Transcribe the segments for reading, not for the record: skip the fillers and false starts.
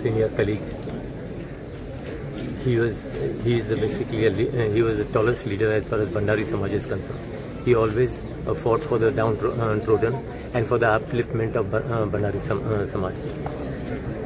senior colleague. He was the tallest leader as far as Bhandari Samaj is concerned. He always fought for the downtrodden and for the upliftment of Bhandari Samaj.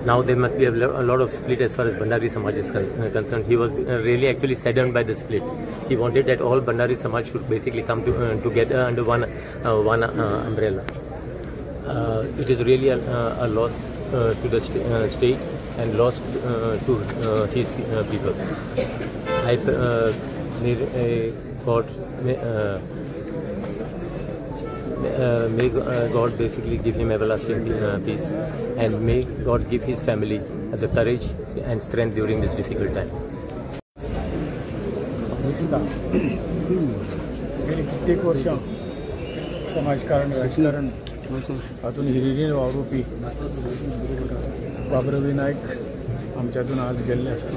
Now there must be a lot of split as far as Bhandari Samaj is concerned. He was really actually saddened by the split. He wanted that all Bhandari Samaj should basically come together under one umbrella. It is really a loss to the state and loss to his people. May God basically give him everlasting peace, and may God give his family the courage and strength during this difficult time. गेली कित्येक वर्ष समाजकारण राजकारण हातून हिरिरीन वावरुपी बाबुराव नायक आमच्यातून आज गेल्ले आसा.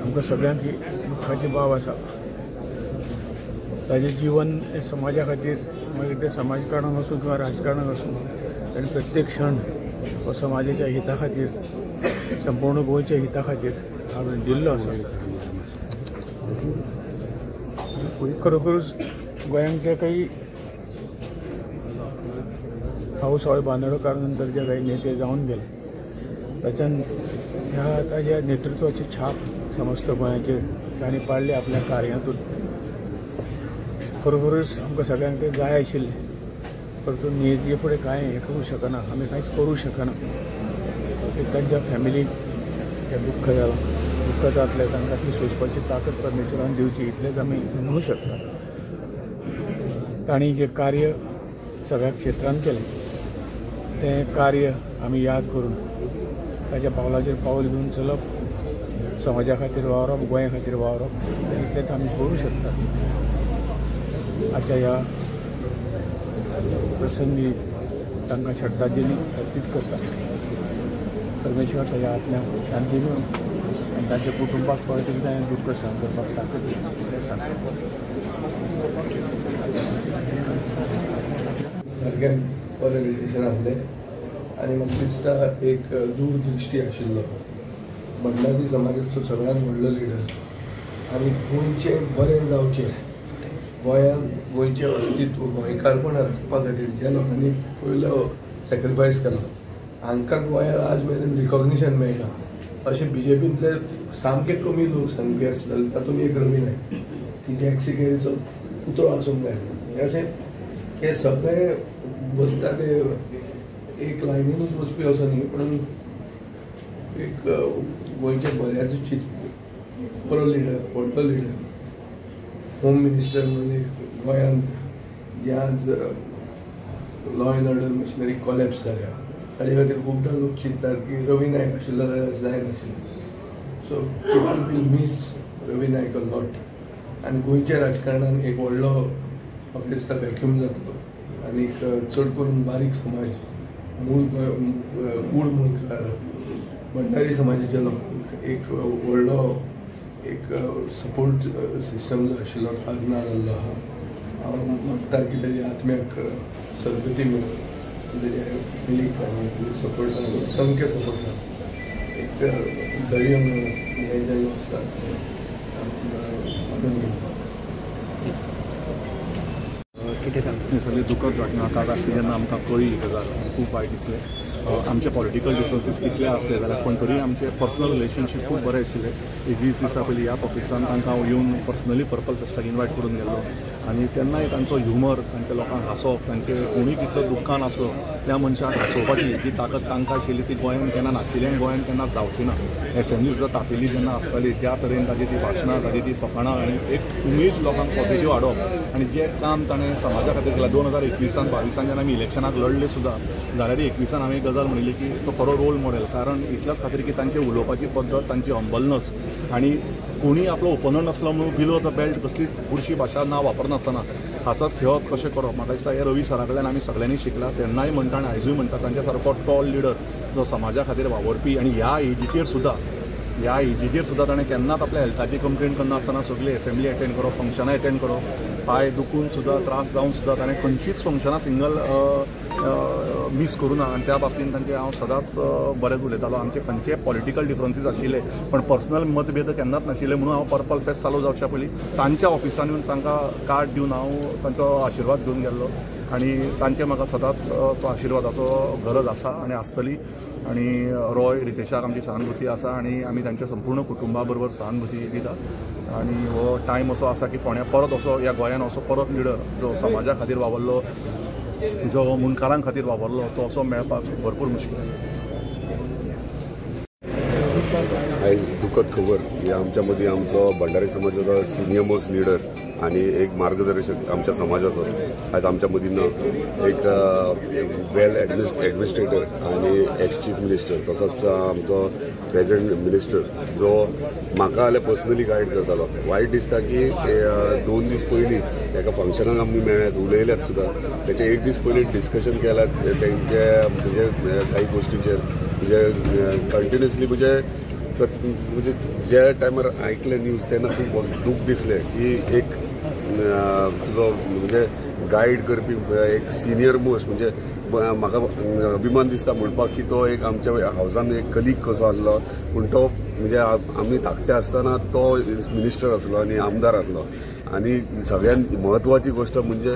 आमकां सगळ्यांक दुखाची बाब आसा. ताजें जीवन समाजा खातीर मागीर ते समाजकारणाक आसूं किंवा राजकारणाक आसूं ताणें प्रत्येक क्षण हो समाजाच्या हिता खातीर संपूर्ण गोंयच्या हिता खातीर हांवें दिल्लो आसा. खरोखरूच गोंयांत जे काही हाऊस हॉय बांदोडकार नंतर जे काही नेते जावन गेले ताच्यान ह्या ताच्या नेतृत्वाची छाप समस्त गोंयाचेर तांणी पाडली आपल्या कार्यांतून. खरोखरूच आमकां सगळ्यांक ते जाय आशिल्लें, परतून नियती फुडें कांय हें करूं शकना, आमी कांयच करूं शकना. तांच्या फॅमिलीक हें दुख्ख जालां. दुख्ख जातलें तांकां ती सोंसपाची ताकद परमेश्वरान दिवची इतलेंच आमी म्हणूं शकता. तांणी जें कार्य सगळ्या क्षेत्रांत केलें तें कार्य आमी याद करून ताच्या पावलाचेर पावल घेवन चलप, समाजा खातीर वावरप, गोंया खातीर वावरप इतलेंच आमी करूं शकता. आजच्या ह्या प्रसंगी तांकां श्रद्धांजली अर्पीत करता. परमेश्वर ताच्या आत्म्याक शांती दिवन आनी ताच्या कुटुंबाक परत एकदां दुख्ख सहन करपाक ताकद दिवं सांगता. सारकें बरें रिलेशन आसलें आनी म्हाका दिसता एक दूरदृश्टी आशिल्लो. भंडारी समाजाचो सगळ्यांत व्हडलो लिडर आनी गोंयचें बरें जावचें, गोंयांत गोंयचें अस्तित्व गोंयकारपण राखपा खातीर ज्या लोकांनी पयलो सॅक्रिफायस केलो हांकां गोंयांत आज मेरेन रिकॉग्निशन मेळना अशें BJPंतले सामके कमी लोक सांगपी आसले. तातूंत एक रवी नायक की जे एक्सिकेरीचो पुतळो आसूंक जाय. अशें हे सगळे बसता ते एक लायनीनूच बसपी असो न्ही, पूण एक गोंयचे बऱ्याच चिंत बरो लिडर, व्हडलो लिडर, होम मिनिस्टर म्हणून गोंयांत जे आज law end order machinery collapse जाल्या ताचे खातीर खुबदां लोक चिंततात की रवी नायक आशिल्लो जाल्यार जायनाशिल्लें. So people will miss Ravi Naik a lot आनी गोंयच्या राजकारणान एक व्हडलो म्हाका दिसता वॅक्यूम जातलो. आनी चड करून बारीक समाज, मूळ कूड मुणकार, भंडारी समाजाच्या लोकांक एक व्हडलो एक सपोर्ट सिस्टम जो आशिल्लो आज ना जाल्लो आहा. हांव मागता की ताच्या आत्म्याक सद्गती मेळूं, ताच्या फॅमिलीक आनी सपोर्टान संख्य सपोर्टान एक धैर्य मेळूं हें जें आसता मानून घेवपाक. ही सगळी दुखद घटना काल रातची जेन्ना आमकां कळ्ळी ही गजाल खूब वायट दिसलें. आमचे पॉलिटिकल डिफरन्सीस कितले आसले जाल्यार पण तरी आमचे पर्सनल रिलेशनशीप खूब बरें आशिल्लें. एक 20 दिसां पयलीं ह्या ऑफिसान तांकां हांव येवन पर्सनली पर्पल फेस्टाक इन्वायट करून गेल्लो आनी तेन्नाय तांचो ह्युमर, तांच्या लोकांक हांसोवप, तांचे कोणूय कितलो दुख्खान आसलो त्या मनशाक हांसोवपाची जी ताकद तांकां आशिल्ली ती गोंयांत केन्ना नाशिल्ली आनी गोंयांत केन्ना जावची ना. एसेंब्ली सुद्दां तापिल्ली जेन्ना आसताली त्या तरेन ताची ती भाशणां, ताची ती फकाणां आनी एक उमेद लोकांक पॉझिटीव हाडप आनी जें काम ताणें समाजा खातीर केलां. 2021-22 जेन्ना आमी इलेक्शनाक लढले सुद्दां जाल्यार 21 हांवें गजाल म्हणिल्ली की तो खरो रोल मॉडेल. कारण इतल्याच खातीर की तांची उलोवपाची पद्दत, तांची हंबलनस आनी कोणीय आपलो ओपोनंट आसलो म्हणून बिलो द बेल्ट कसली बुरशी भाशा ना वापरनासतना हांसत खेळप कशें करप. म्हाका दिसता हे रवी सरा कडल्यान आमी सगळ्यांनी शिकला. तेन्नाय म्हणटा आनी आयजूय म्हणटा तांच्या सारको टॉल लिडर जो समाजा खातीर वावरपी आनी ह्या एजीचेर सुद्दां ताणें केन्नाच आपल्या हेल्थाची कंप्लेंट करनासतना सगळी एसेंब्ली अटेंड करप, फंक्शनां अटेंड करप, पांय दुखून सुद्दां त्रास जावन सुद्दां ताणें खंयचीच फंक्शनां सिंगल मिस करूं ना आनी त्या बाबतींत तांचे हांव सदांच बरेंच उलयतालो. आमचे खंयचे पॉलिटिकल डिफरन्सीस आशिल्ले पण पर्सनल मतभेद केन्नाच नाशिल्ले म्हणून हांव पर्पल फेस्ट चालू जावच्या पयलीं तांच्या ऑफिसान येवन तांकां कार्ड दिवन हांव तांचो आशिर्वाद घेवन गेल्लो आनी तांचे म्हाका सदांच तो आशिर्वादाचो गरज आसा आनी आसतली. आनी रॉय रितेशाक आमची सहानुभुती आसा आनी आमी तांच्या संपूर्ण कुटुंबा बरोबर सहानुभुती दिता. आनी हो टायम असो आसा की फोंड्या परत असो ह्या गोंयान असो परत लिडर जो समाजा खातीर वावरलो, जो मुनकारां खातीर वावरलो, तो असो मेळपाक भरपूर मुश्कील आसा. आयज दुखद खबर की आमच्या मदीं आमचो भंडारी समाजाचो सिनियर मोस्ट लिडर आनी एक मार्गदर्शक आमच्या समाजाचो आयज आमच्या मदीं ना. एक वेल एडमिनिस्ट्रेटर आनी एक्स चीफ मिनिस्टर तसोच आमचो प्रेझेंट मिनिस्टर जो म्हाका जाल्यार पर्सनली गायड करतालो. वायट दिसता की 2 दीस पयलीं एका फंक्शनाक आमी मेळ्ळ्यात, उलयल्यात सुद्दां. तेचे 1 दीस पयलीं डिस्कशन केल्यात तेंचे म्हणजे काही गोश्टीचेर म्हणजे कंटिन्युअसली म्हणजे ज्या टायमार आयकले न्यूज तेन्ना खूब दूख दिसलें की एक तुजो म्हणजे गायड करपी एक सिनियर मोस्ट म्हणजे म्हाका अभिमान दिसता म्हणपाक की तो एक आमच्या हावसान एक कलीग कसो आसलो. पूण तो म्हणजे आमी धाकटे आसतना तो मिनिस्टर आसलो आनी आमदार आसलो. आनी सगळ्यांत म्हत्वाची गोश्ट म्हणजे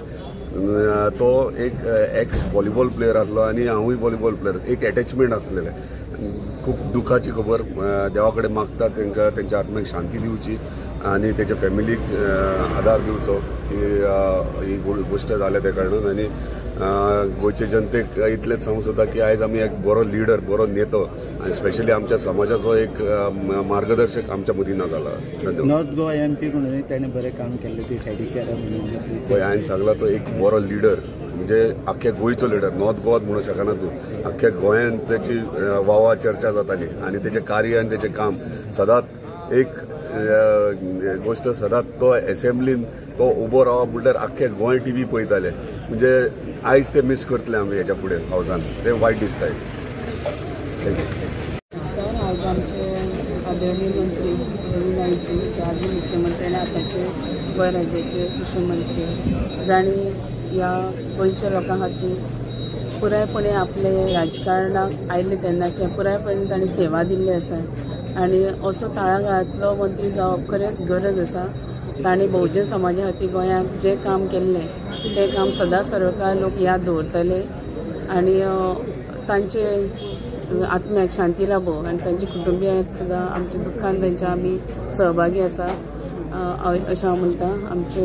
तो एक एक्स व्हॉलीबॉल प्लेयर आसलो आनी हांवूय व्हॉलीबॉल प्लेयर. एक एटॅचमेंट आसलेलें. खूब दुखाची खबर. देवा कडेन मागता तांकां तेंच्या आत्म्याक शांती दिवची आनी तेच्या फॅमिलीक आदार दिवचो ही गोश्ट जाल्या त्या कारणान. आनी गोंयचे जनतेक इतलेंच सांगूं सोदता की आयज आमी एक बरो लिडर, बरो नेतो आनी स्पेशली आमच्या समाजाचो एक मार्गदर्शक आमच्या मदीं ना जाला. नॉर्थ गोवा MP म्हणून ताणें बरें काम केल्लें ते सायडीक केलां म्हणून पळय हांवें सांगलां तो एक बरो लिडर म्हणजे आख्ख्या गोंयचो लिडर. नॉर्थ गोवात म्हणूंक शकना तूं. आख्ख्या गोंयान त्याची वावा चर्चा जाताली आनी तेचें कार्य आनी तेचें काम सदांच एक गोश्ट सदांच तो एसेंब्लीन तो उबो रावप म्हणल्यार आख्खे गोंय TV पळयताले. म्हणजे आयज ते मिस करतले आमी हेच्या फुडें हावसान. ते वायट दिसता. थँक्यू. नमस्कार. आज आमचे आदरणीय मंत्री रवी नाईकजी, ते आधी मुख्यमंत्री आनी आतांचे गोंय राज्याचे कृषी मंत्री, जाणी ह्या गोंयच्या लोकां खातीर पुरायपणे आपले राजकारणाक आयिल्ले तेन्नाचे पुरायपणे तांणी सेवा दिल्ली आसा आनी असो तळागाळांतलो मंत्री जावप खरेंच गरज आसा. तांणी बहुजन समाजा खातीर गोंयांत जें काम केल्लें तें काम सदांच सर्वकाळ लोक याद दवरतले आनी तांचे आत्म्याक शांती लाभो आनी तांच्या कुटुंबियांक सुद्दां आमच्या दुखान तांच्या आमी सहभागी आसा अशें हांव म्हणटा. आमचे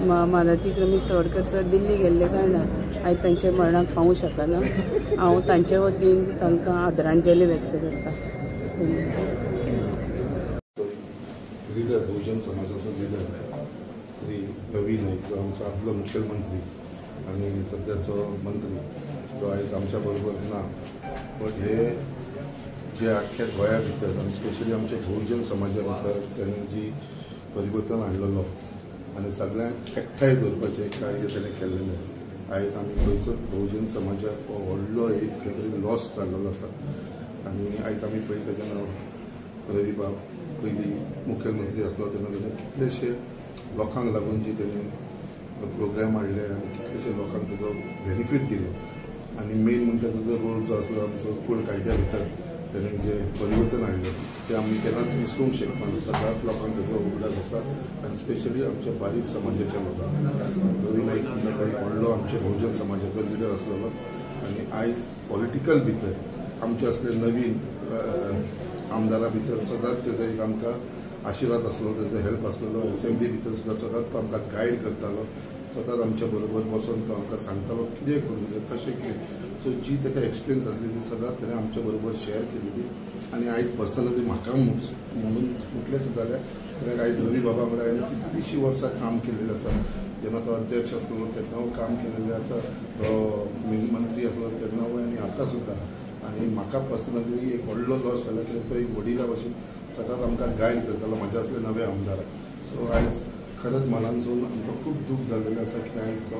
मालती रमेश तवडकर सर दिल्ली गेल्ले कारणान आयज तांच्या मरणाक पावूंक शकना. हांव तांचे वतीन तांकां आदरांजली व्यक्त करता. लिडर बहुजन समाजाचो लिडर श्री रवी नाईक जो आमचो आदलो मुखेलमंत्री आनी सद्याचो मंत्री जो आयज आमच्या बरोबर ना. पण हे जे आख्ख्या गोंया भितर आनी स्पेशली आमच्या बहुजन समाजा भितर तेणें जी परिवर्तन हाडलेलो आनी सगळ्यांक एकठांय दवरपाचें कार्य तेणें केल्लेलें. आयज आमी गोंयचो बहुजन समाजाक हो व्हडलो एक खंय तरी लॉस जाल्लो आसा. आनी आयज आमी पळयता जेन्ना रवी बाब पयलीं मुखेलमंत्री आसलो तेन्ना ताणें कितलेशे लोकांक लागून जी तेणें प्रोग्राम हाडले आनी कितलेशे लोकांक ताजो बेनिफीट दिलो. आनी मेन म्हणजे ताजो रोल जो आसलो आमचो कूड कायद्या भितर तेणें जे परिवर्तन हाडलें तें आमी केन्नाच विसरूंक शकना. सगळ्याच लोकांक ताजो उगडास आसा आनी स्पेशली आमच्या बारीक समाजाच्या लोकांक. रवी नाईक म्हणटा व्हडलो आमच्या बहुजन समाजाचो लिडर आसलेलो आनी आयज पॉलिटिकल भितर आमचे असले नवीन आमदारा भितर सदांच तेजो एक आमकां आशिर्वाद आसलो, तेजो हेल्प आसलेलो. असेंब्ली भितर सुद्दां सदांच तो आमकां गायड करतालो. सदांच आमच्या बरोबर बसून तो आमकां सांगतालो कितें करूं कशें कितें. सो जी ताका एक्सपिरियन्स आसली ती सदांच ताणें आमच्या बरोबर शेअर केलेली. आनी आयज पर्सनली म्हाका म्हणून म्हटलें सुद्दां जाल्यार कित्याक आयज रवी बाबा म्हळ्यार हांवें कितलींशीं वर्सां काम केलेलें आसा. जेन्ना तो अध्यक्ष आसलो तेन्ना काम केलेलें आसा, तो मंत्री आसलो तेन्ना आनी आतां सुद्दां. आनी म्हाका पर्सनली एक व्हडलो लॉस जाला कित्याक तो एक वडिला भशेन सदांच आमकां गायड करतालो म्हाजे असले नवे आमदाराक. सो आयज खरेंच मनानसून आमकां खूब दूख जाल्लेलें आसा की आयज तो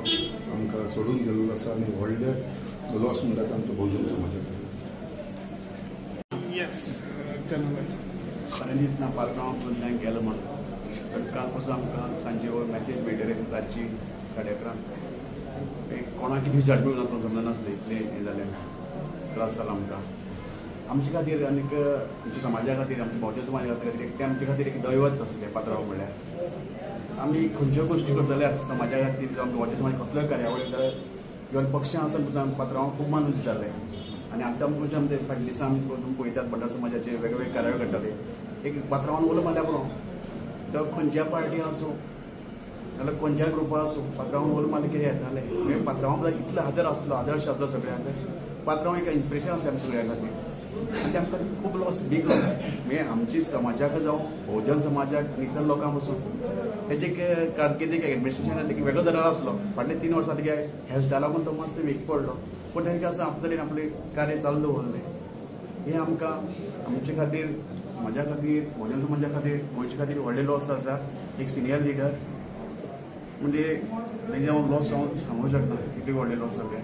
आमकां सोडून गेल्लो आसा आनी व्हडले लॉस म्हणटा ते आमच्या बहुजन समाजाक. फायनीस ना पार्कां गेलो म्हणून काल पासून आमकां सांजे मेसेज मेळटले रातची 11:30 कोणाक कितें विचारपाक जमना नासलें इतलें हें जालें त्रास जाला आमकां आमचे खातीर आनीक आमच्या समाजा खातीर आमच्या बहुजन समाजा खातीर ते आमचे खातीर एक दैवत आसलें पात्रांव म्हणल्यार आमी खंयच्यो गोश्टी करता जाल्यार समाजा खातीर जावं आमच्या बहुजन समाज कसलोय कार्यावळी इवन पक्षां आसतना पात्रांव खूब मान दिताले आनी आतां आमचे आमचे फाटल्या दिसान पळयतात भंडारी समाजाचे वेगवेगळे कार्यावळी घडटाले एक पात्रांवान उलो मारल्या पुरो तो खंयच्या पार्टी आसूं नाल्यार खंयच्या ग्रुपा आसूं पात्रांवान उलो मारलें कितें येतालें म्हणजे पात्रांव इतलो आदर्श आसलो सगळ्यांक पात्रांव एक इन्स्पिरेशन आसलें आमच्या सगळ्यां खातीर आनी आमकां खूब लॉस बीग लॉस म्हणजे आमची समाजाक जावं बहुजन समाजाक आनी इतर लोकांक पसून हेजे कारकिर्दीक एडमिनिस्ट्रेशनान एक वेगळो दरार आसलो फाटले 3 वर्सां तेगे हेल्था लागून तो मातसो वीक पडलो पूण तेका आसा आपले आपलें कार्य चालू दवरलें हें आमकां आमचे खातीर समाजा खातीर बहुजन समाजा खातीर गोंयचे खातीर व्हडले लॉस आसा एक सिनियर लिडर म्हणजे तेजे हांव लॉस हांव सांगूंक शकना इतले व्हडले लॉस जाले